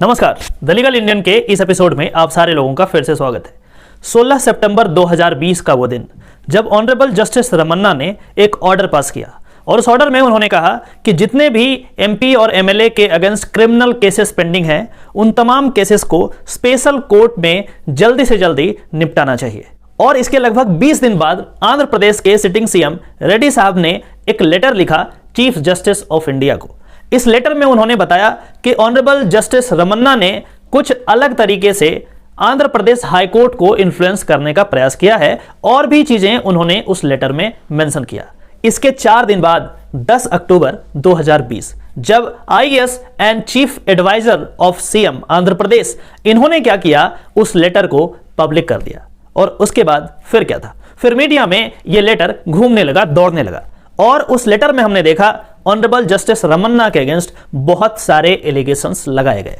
नमस्कार, the legal Indian के इस एपिसोड में आप सारे लोगों का फिर से स्वागत है। 16 सितंबर 2020 का वो दिन जब ऑनरेबल जस्टिस रमन्ना ने एक ऑर्डर पास किया और उस ऑर्डर में उन्होंने कहा कि जितने भी एमपी और एमएलए के अगेंस्ट क्रिमिनल केसेस पेंडिंग हैं, उन तमाम केसेस को स्पेशल कोर्ट में जल्दी से जल्दी निपटाना चाहिए। और इसके लगभग 20 दिन बाद आंध्र प्रदेश के सिटिंग सीएम रेड्डी साहब ने एक लेटर लिखा चीफ जस्टिस ऑफ इंडिया को। इस लेटर में उन्होंने बताया कि ऑनरेबल जस्टिस रमन्ना ने कुछ अलग तरीके से आंध्र प्रदेश हाईकोर्ट को इन्फ्लुएंस करने का प्रयास किया है और भी चीजें उन्होंने उस लेटर में मेंशन किया। इसके 4 दिन बाद 10 अक्टूबर 2020 जब IAS and chief adviser of CM Andhra Pradesh इन्होंने क्या किया, उस लेटर को पब्लिक कर दिया। और उसके बाद फिर क्या था, फिर मीडिया में यह लेटर घूमने लगा, दौड़ने लगा और उस लेटर में हमने देखा ऑनरेबल जस्टिस रमन्ना के अगेंस्ट बहुत सारे एलिगेशंस लगाए गए।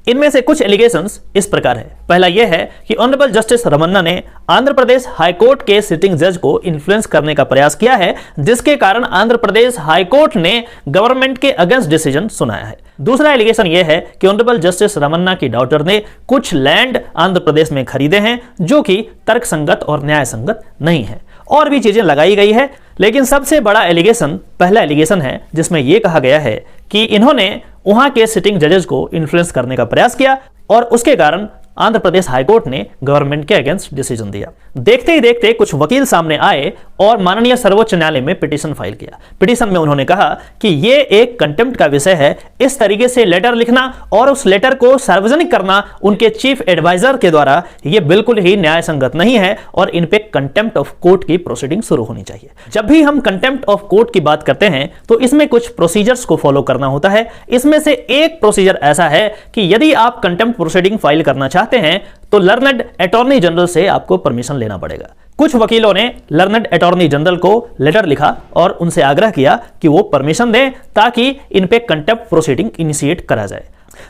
इनमें से कुछ एलिगेशंस इस प्रकार है। पहला यह है कि ऑनरेबल जस्टिस रमन्ना ने आंध्र प्रदेश हाईकोर्ट के सिटिंग जज को इन्फ्लुएंस करने का प्रयास किया है, जिसके कारण आंध्र प्रदेश हाईकोर्ट ने गवर्नमेंट के अगेंस्ट डिसीजन सुनाया है। दूसरा एलिगेशन यह है कि ऑनरेबल जस्टिस रमन्ना की डॉटर ने कुछ लैंड आंध्र प्रदेश में खरीदे हैं जो कि तर्कसंगत और न्याय संगत नहीं है। और भी चीजें लगाई गई है, लेकिन सबसे बड़ा एलिगेशन पहला एलिगेशन है जिसमें यह कहा गया है कि इन्होंने वहां के सिटिंग जजेस को इन्फ्लुएंस करने का प्रयास किया और उसके कारण आंध्र प्रदेश हाईकोर्ट ने गवर्नमेंट के अगेंस्ट डिसीजन दिया। देखते ही देखते कुछ वकील सामने आए और माननीय सर्वोच्च न्यायालय में पिटीशन फाइल किया। पिटीशन में उन्होंने कहा कि यह एक कंटेम्प्ट का विषय है। इस तरीके से लेटर लिखना और उस लेटर को सार्वजनिक करना उनके चीफ एडवाइजर के द्वारा यह बिल्कुल ही न्याय संगत नहीं है और इन पे कंटेम्प्ट ऑफ कोर्ट की प्रोसीडिंग शुरू होनी चाहिए। जब भी हम कंटेम्प्ट ऑफ कोर्ट की बात करते हैं तो इसमें कुछ प्रोसीजर्स को फॉलो करना होता है। इसमें से एक प्रोसीजर ऐसा है कि यदि आप कंटेम्प्ट प्रोसीडिंग फाइल करना चाहते हैं तो लर्नड अटॉर्नी जनरल से आपको परमिशन लेना पड़ेगा। कुछ वकीलों ने लर्नड अटॉर्नी जनरल को लेटर लिखा और उनसे आग्रह किया कि वो परमिशन दें ताकि इन पे कंटेम्प्ट प्रोसीडिंग इनिशिएट करा जाए।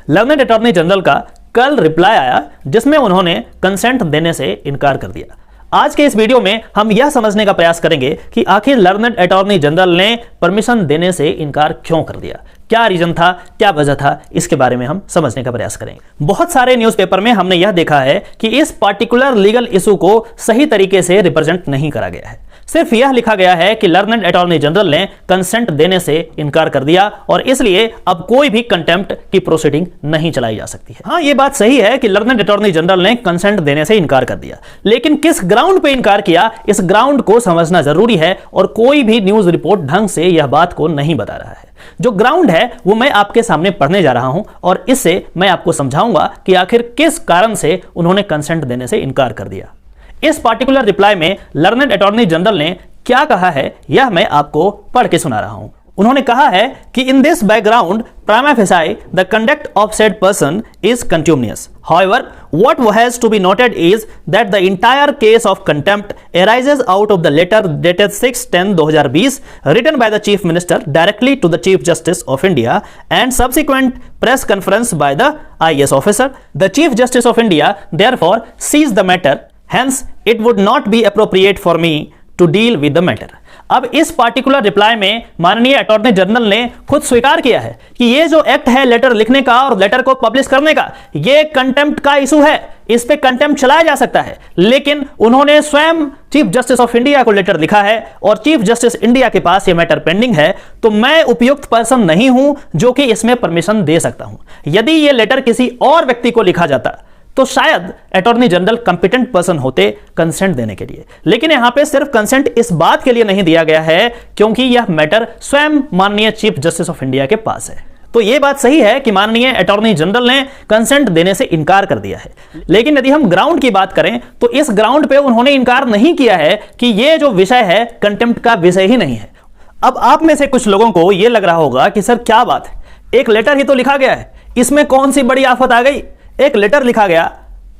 लर्नड अटॉर्नी जनरल का कल रिप्लाई आया जिसमें उन्होंने कंसेंट देने से इनकार कर दिया। आज के इस वीडियो में हम यह समझने का प्रयास करेंगे कि आखिर लर्नड अटॉर्नी जनरल ने परमिशन देने से इनकार क्यों कर दिया, क्या रीजन था, क्या वजह था, इसके बारे में हम समझने का प्रयास करेंगे। बहुत सारे न्यूज़पेपर में हमने यह देखा है कि इस पार्टिकुलर लीगल इशू को सही तरीके से रिप्रेजेंट नहीं करा गया है। सिर्फ यह लिखा गया है कि लर्नड अटॉर्नी जनरल ने कंसेंट देने से इनकार कर दिया और इसलिए अब कोई भी कंटेम्प्ट की प्रोसीडिंग नहीं चलाई जा सकती है। हाँ, यह बात सही है कि लर्नड अटॉर्नी जनरल ने कंसेंट देने से इनकार कर दिया, लेकिन किस ग्राउंड पे इनकार किया, इस ग्राउंड को समझना जरूरी है और कोई भी न्यूज रिपोर्ट ढंग से यह बात को नहीं बता रहा है। जो ग्राउंड है वो मैं आपके सामने पढ़ने जा रहा हूं और इससे मैं आपको समझाऊंगा कि आखिर किस कारण से उन्होंने कंसेंट देने से इनकार कर दिया। इस पार्टिकुलर रिप्लाई में लर्नड अटॉर्नी जनरल ने क्या कहा है यह मैं आपको पढ़ के सुना रहा हूं। उन्होंने कहा है कि in this background prima facie the conduct of said person is contumelious. However, what has to be noted is that the entire case of contempt arises out of the letter dated 6/10/2020 written by the Chief Minister directly to the Chief Justice of India and subsequent press conference by the IAS officer. The Chief Justice of India therefore sees the matter. Hence, it would not be appropriate for me to deal with the matter. अब इस particular reply में माननीय attorney general ने खुद स्वीकार किया है कि ये जो एक्ट है लेटर लिखने का और लेटर को पब्लिश करने का, ये कंटेम्प्ट का इशू है। इस पे कंटेम्प्ट चलाया जा सकता है, लेकिन उन्होंने स्वयं चीफ जस्टिस ऑफ इंडिया को लेटर लिखा है और चीफ जस्टिस इंडिया के पास ये मैटर पेंडिंग है, तो मैं उपयुक्त पर्सन नहीं हूं जो कि इसमें परमिशन दे सकता हूं। यदि ये लेटर किसी और व्यक्ति को लिखा जाता तो शायद अटॉर्नी जनरल कंपिटेंट पर्सन होते कंसेंट देने के लिए, लेकिन यहां पे सिर्फ कंसेंट इस बात के लिए नहीं दिया गया है क्योंकि यह मैटर स्वयं माननीय चीफ जस्टिस ऑफ इंडिया के पास है। तो यह बात सही है कि माननीय अटॉर्नी जनरल ने कंसेंट देने से इनकार कर दिया है, लेकिन यदि हम ग्राउंड की बात करें तो इस ग्राउंड पे उन्होंने इनकार नहीं किया है कि यह जो विषय है कंटेम्प्ट का विषय ही नहीं है। अब आप में से कुछ लोगों को यह लग रहा होगा कि सर क्या बात है, एक लेटर ही तो लिखा गया है, इसमें कौन सी बड़ी आफत आ गई। एक लेटर लिखा गया,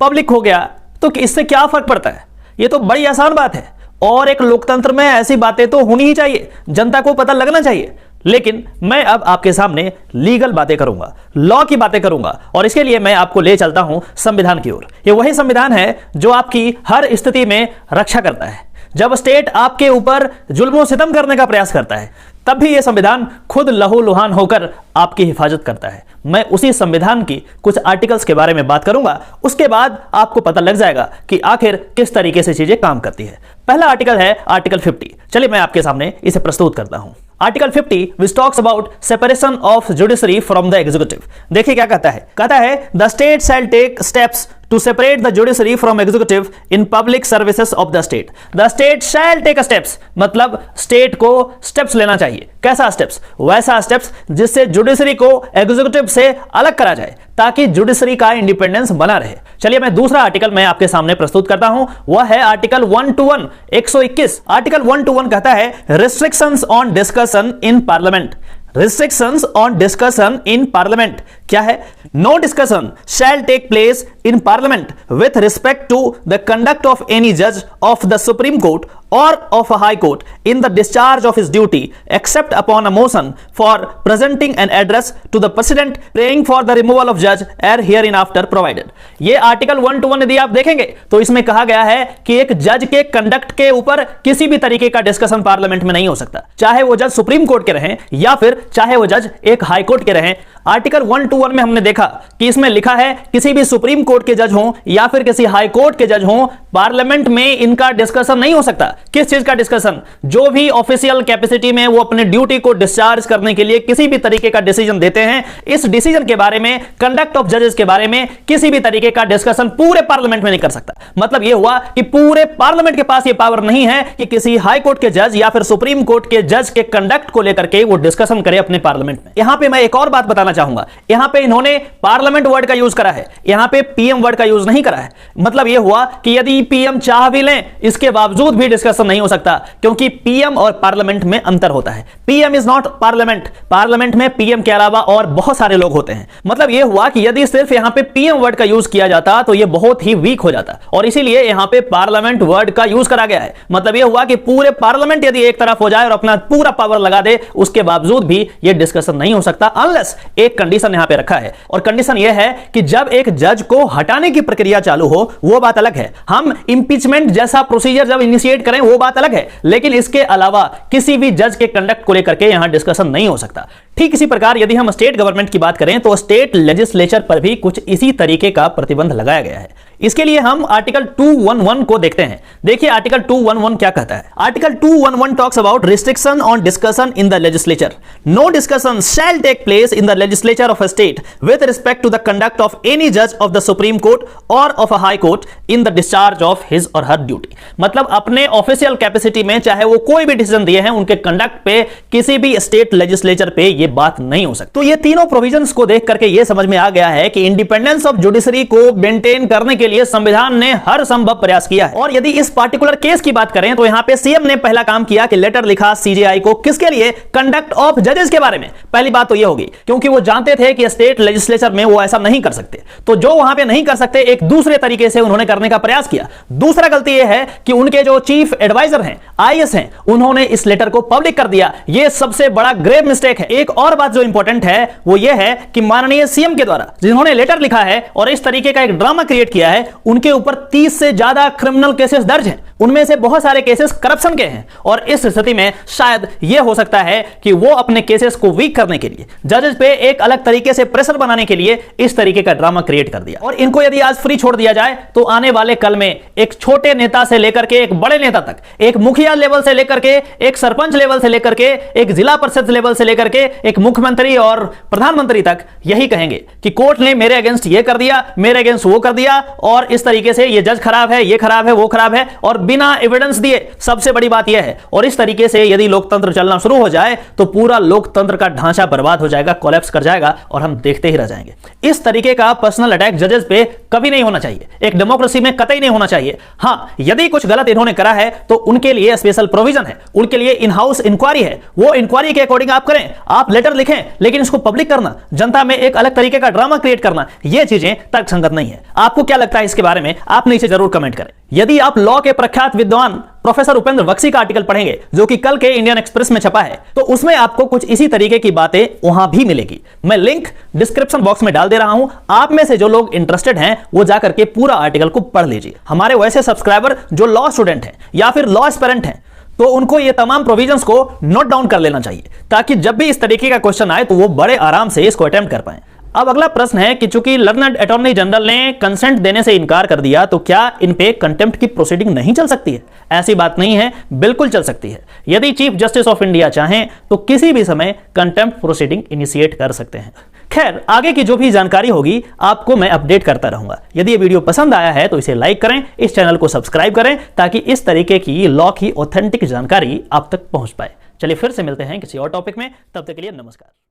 पब्लिक हो गया, तो इससे क्या फर्क पड़ता है, ये तो बड़ी आसान बात है और एक लोकतंत्र में ऐसी बातें तो होनी ही चाहिए, जनता को पता लगना चाहिए। लेकिन मैं अब आपके सामने लीगल बातें करूंगा, लॉ की बातें करूंगा और इसके लिए मैं आपको ले चलता हूं संविधान की ओर। ये वही संविधान है जो आपकी हर स्थिति में रक्षा करता है। जब स्टेट आपके ऊपर जुल्म सितम करने का प्रयास करता है, तब भी यह संविधान खुद लहूलुहान होकर आपकी हिफाजत करता है। मैं उसी संविधान की कुछ आर्टिकल्स के बारे में बात करूंगा, उसके बाद आपको पता लग जाएगा कि आखिर किस तरीके से चीजें काम करती है। पहला आर्टिकल है आर्टिकल 50। चलिए मैं आपके सामने इसे प्रस्तुत करता हूं। Article 50 which talks about separation of judiciary from the executive. देखिए क्या कहता है, कहता है the state shall take steps to separate the judiciary from executive in public services of the state. The state shall take steps, मतलब state को steps लेना चाहिए। कैसा स्टेप्स? वैसा स्टेप्स जिससे जुडिशरी को एग्जीक्यूटिव से अलग करा जाए ताकि जुडिशरी का इंडिपेंडेंस बना रहे। चलिए मैं दूसरा आर्टिकल मैं आपके सामने प्रस्तुत करता हूं, वह है आर्टिकल 121 121। आर्टिकल 121 कहता है restrictions on discussion in parliament. Restrictions on discussion in parliament क्या है? No discussion shall take place in parliament with respect to the conduct of any judge of the Supreme Court or of a High Court in the discharge of his duty except upon a motion for presenting an address to the President praying for the removal of judge as hereinafter provided। ये article 121 यदि आप देखेंगे तो इसमें कहा गया है कि एक जज के कंडक्ट के ऊपर किसी भी तरीके का डिस्कशन पार्लियामेंट में नहीं हो सकता, चाहे वो जज सुप्रीम कोर्ट के रहें या फिर चाहे वो जज एक हाई कोर्ट के रहें। आर्टिकल 121 में हमने देखा कि इसमें लिखा है किसी भी सुप्रीम कोर्ट के जज हों या फिर किसी हाई कोर्ट के जज हों, पार्लियामेंट में इनका डिस्कशन नहीं हो सकता। किस चीज का डिस्कशन? जो भी ऑफिशियल कैपेसिटी में वो अपने ड्यूटी को डिस्चार्ज करने के लिए किसी भी तरीके का डिसीजन देते हैं, इस डिसीजन के बारे में, कंडक्ट ऑफ जजेस के बारे में किसी भी तरीके का डिस्कशन पूरे पार्लियामेंट में नहीं कर सकता। मतलब यह हुआ कि पूरे पार्लियामेंट के पास यह पावर नहीं है कि किसी हाई कोर्ट के जज या फिर सुप्रीम कोर्ट के जज के कंडक्ट को लेकर के वो डिस्कशन करे अपने पार्लियामेंट में। यहां पे मैं एक और बात बताना चाहूंगा, यहां पे इन्होंने पार्लियामेंट वर्ड का यूज करा है, यहां पे पीएम वर्ड का यूज नहीं करा है। मतलब यह हुआ कि यदि पीएम चाह भी लें इसके बावजूद भी डिस्कशन नहीं हो सकता, क्योंकि पीएम और पार्लियामेंट में अंतर होता है। PM is not parliament, parliament में पीएम के अलावा और बहुत सारे लोग होते हैं। मतलब यह हुआ कि यदि सिर्फ यहां पे पीएम वर्ड का यूज किया जाता तो यह बहुत ही वीक हो जाता, और इसीलिए यहां पे पार्लियामेंट वर्ड का यूज करा गया है। मतलब यह हुआ कि पूरे पार्लियामेंट यदि एक तरफ हो जाए और अपना पूरा पावर लगा दे, उसके बावजूद भी यह डिस्कशन नहीं हो सकता, अनलेस एक कंडीशन यहां पे रखा है, और कंडीशन यह है कि जब एक जज को हटाने की प्रक्रिया चालू हो वो बात अलग है, हम इंपीचमेंट जैसा प्रोसीजर जब इनिशिएट करें वो बात अलग है, लेकिन इसके अलावा किसी भी जज के कंडक्ट को लेकर के यहां डिस्कशन नहीं हो सकता। ठीक इसी प्रकार यदि हम स्टेट गवर्नमेंट की बात करें तो स्टेट लेजिस्लेचर पर भी कुछ इसी तरीके का प्रतिबंध लगाया गया है। इसके लिए हम आर्टिकल 211 को देखते हैं। देखिए आर्टिकल 211 क्या कहता है। Article 211 talks about restriction on discussion in the legislature. No discussion shall take place in the legislature of a state with respect to the conduct of any जज of the Supreme Court or of a High Court in the discharge of his or her duty. मतलब अपने official capacity में चाहे वो कोई भी decision दिए हैं, उनके कंडक्ट पे किसी भी स्टेट लेजिस्लेचर पे ये बात नहीं हो सकती। तो ये तीनों प्रोविजंस को देख करके ये समझ में आ गया है कि इंडिपेंडेंस ऑफ जुडिशरी को मेंटेन करने के लिए संविधान ने हर संभव प्रयास किया है। और यदि इस पार्टिकुलर केस की बात करें तो यहां पे सीएम ने पहला काम किया कि लेटर लिखा सीजेआई को, किसके लिए? कंडक्ट ऑफ जजेस के बारे में। पहली बात तो ये होगी क्योंकि वो जानते थे कि स्टेट लेजिस्लेचर में वो ऐसा नहीं कर सकते, तो जो वहां पे नहीं कर सकते एक दूसरे तरीके से उन्होंने करने का प्रयास किया। दूसरा गलती यह है कि उनके जो चीफ एडवाइजर हैं, आईएएस हैं, उन्होंने इस लेटर को पब्लिक कर दिया। यह सबसे बड़ा ग्रेव मिस्टेक है। एक और बात जो इंपॉर्टेंट है वो यह है कि माननीय सीएम के द्वारा जिन्होंने लेटर लिखा है और इस तरीके का एक ड्रामा क्रिएट किया है, उनके ऊपर 30 से ज्यादा क्रिमिनल केसेस दर्ज हैं। उनमें से बहुत सारे केसेस करप्शन के हैं, और इस स्थिति में शायद यह हो सकता है कि वो अपने केसेस को वीक करने के लिए, जजेस पे एक अलग तरीके से प्रेशर बनाने के लिए इस तरीके का ड्रामा क्रिएट कर दिया। और इनको यदि आज फ्री छोड़ दिया जाए तो आने वाले कल में एक छोटे नेता से लेकर के एक बड़े नेता तक, एक मुखिया लेवल से लेकर के एक सरपंच लेवल से लेकर के एक जिला परिषद लेवल से लेकर के एक मुख्यमंत्री और प्रधानमंत्री तक यही कहेंगे कि कोर्ट ने मेरे अगेंस्ट ये कर दिया, मेरे अगेंस्ट वो कर दिया, और इस तरीके से ये जज खराब है, ये खराब है, वो खराब है, और बिना एविडेंस दिए। सबसे बड़ी बात यह है, और इस तरीके से यदि लोकतंत्र चलना शुरू हो जाए तो पूरा लोकतंत्र का ढांचा बर्बाद हो जाएगा, कोलैप्स कर जाएगा, और हम देखते ही रह जाएंगे। इस तरीके का पर्सनल अटैक जजेस पे कभी नहीं होना चाहिए, एक डेमोक्रेसी में कतई नहीं होना चाहिए। हां, यदि कुछ गलत इन्होंने करा है तो उनके लिए स्पेशल प्रोविजन है, उनके लिए इन हाउस इंक्वायरी है, वो इंक्वायरी के अकॉर्डिंग आप करें, आप लेटर लिखें, लेकिन इसको पब्लिक करना, जनता में एक अलग तरीके का ड्रामा क्रिएट करना, ये चीजें तर्कसंगत नहीं है। आपको क्या लगता है इसके बारे में? आप नीचे जरूर कमेंट करें। यदि आप लॉ के प्रख्यात विद्वान प्रोफेसर उपेंद्र बख्शी का आर्टिकल पढ़ेंगे जो कि कल के इंडियन एक्सप्रेस में छपा है, तो उसमें आपको कुछ इसी तरीके की बातें वहां भी मिलेगी। मैं लिंक डिस्क्रिप्शन बॉक्स में डाल दे रहा हूं, आप में से जो लोग इंटरेस्टेड हैं वो जाकर के पूरा आर्टिकल को पढ़ लीजिए। हमारे वैसे सब्सक्राइबर जो लॉ स्टूडेंट हैं या फिर लॉ एस्पिरेंट हैं, तो उनको ये तमाम प्रोविजंस को नोट डाउन कर लेना चाहिए, ताकि जब भी इस तरीके का क्वेश्चन आए तो वो बड़े आराम से इसको अटेम्प्ट कर पाए। अब अगला प्रश्न है कि चूंकि लर्नड अटॉर्नी जनरल ने कंसेंट देने से इनकार कर दिया, तो क्या इन पे कंटेम्प्ट की प्रोसीडिंग नहीं चल सकती है? ऐसी बात नहीं है, बिल्कुल चल सकती है। यदि चीफ जस्टिस ऑफ इंडिया चाहें तो किसी भी समय कंटेम्प्ट प्रोसीडिंग इनिशिएट कर सकते हैं। खैर, आगे की जो भी जानकारी होगी आपको मैं अपडेट करता रहूंगा। यदि ये वीडियो पसंद आया है तो इसे लाइक करें, इस चैनल को सब्सक्राइब करें, ताकि इस तरीके की लॉ की ऑथेंटिक जानकारी आप तक पहुंच पाए। चलिए फिर से मिलते हैं किसी और टॉपिक में, तब तक के लिए नमस्कार।